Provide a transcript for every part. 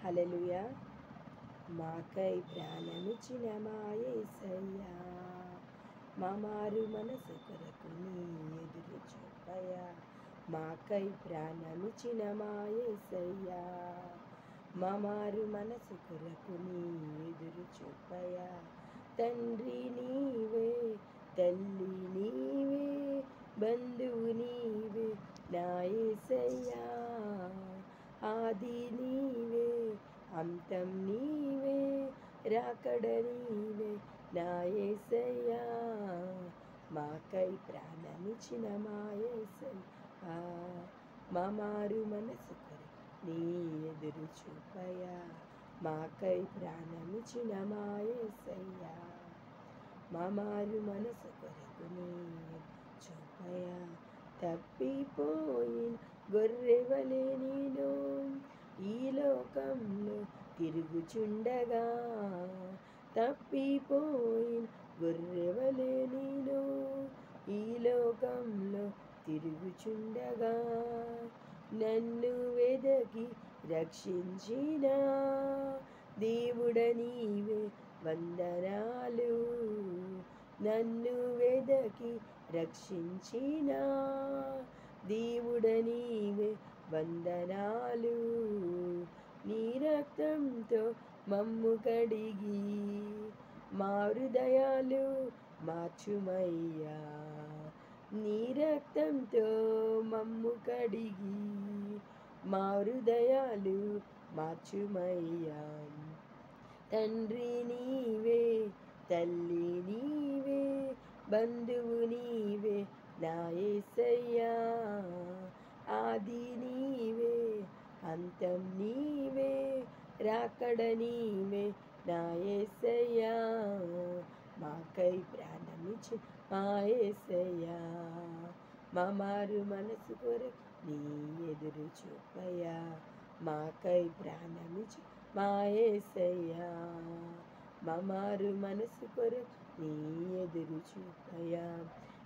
హల్లెలూయా. మాకై ప్రాణమిచ్చిన మా యేసయ్యా, మా మారు మనసు కొరకు నీ ఎదురు చూపయా. మాకై ప్రాణమిచ్చిన మా యేసయ్యా, మా మారు మనసు కొరకు నీ ఎదురు చూపయా. తండ్రి నీవే, తల్లి నీవే, బంధువు నీవే నా యేసయ్యా. ఆది నీవే, అంతం నీవే, రాకడ నీవే నా యేసయ్యా. మాకై ప్రాణమిచ్చిన మా యేసయ్యా, మా మారు మనసు కొరకు నీ ఎదురు చూపయా. మాకై ప్రాణమిచ్చిన మా యేసయ్యా, మా మారు మనసు కొరకు నీ ఎదురు చూపయా. తప్పిపోయిన గొర్రెవలే నేను ఈ లోకంలో తిరుగుచుండగా, తప్పిపోయిన గొర్రెవలే నేను ఈ లోకంలో తిరుగుచుండగా, నన్ను వెదకి రక్షించిన దేవుడ నీవే వందనాలు. నన్ను వెదకి రక్షించిన దేవుడ నీవే వందనాలు. నీ రక్తంతో మమ్ము కడిగి మా హృదయాలు మార్చుమయ్యా. నీ రక్తంతో మమ్ము కడిగి మా హృదయాలు మార్చుమయ్యా. తండ్రి నీవే, తల్లి నీవే, బంధువు నీవే నా యేసయ్యా. ఆది నీవే, అంతం నీవే, రాకడ నీవే నా యేసయ్యా. మాకై ప్రాణమిచ్చిన మా యేసయ్యా, మా మారు మనసు కొరకు నీ ఎదురు చూపయా. మాకై ప్రాణమిచ్చిన మా యేసయ్యా, మా మారు మనసు కొరకు నీ ఎదురు చూపయా.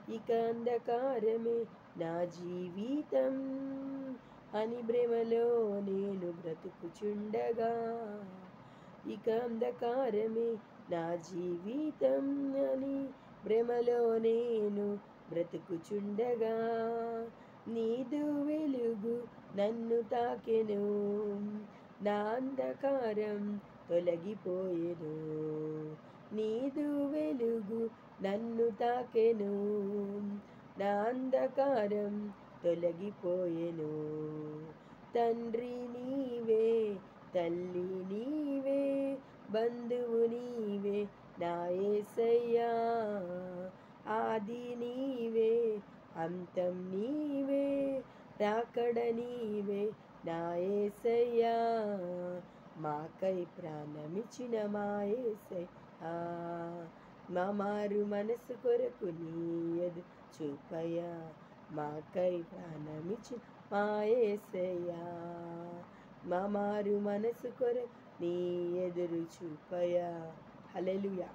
ఇక అంధకారమే నా జీవితం అని భ్రమలో నేను బ్రతుకుచుండగా, ఇక అంధకారమే నా జీవితం అని భ్రమలో నేను బ్రతుకుచుండగా, నీదు వెలుగు నన్ను తాకెను, నా అంధకారం తొలగిపోయెను. నీదు వెలుగు నన్ను తాకెను, నా అంధకారం తొలగిపోయెను. తండ్రి నీవే, తల్లి నీవే, బంధువు నీవే నా యేసయ్యా. ఆది నీవే, అంతం నీవే, రాకడ నీవే నా యేసయ్యా. మాకై ప్రాణమిచ్చిన మా యేసయ్యా, మా మారు మనసు కొరకు నీ ఎదురు చూపయా. మాకై ప్రాణమిచ్చిన మా యేసయ్యా, మా మారు మనసు కొరకు నీ ఎదురు చూపయా. హల్లెలూయా.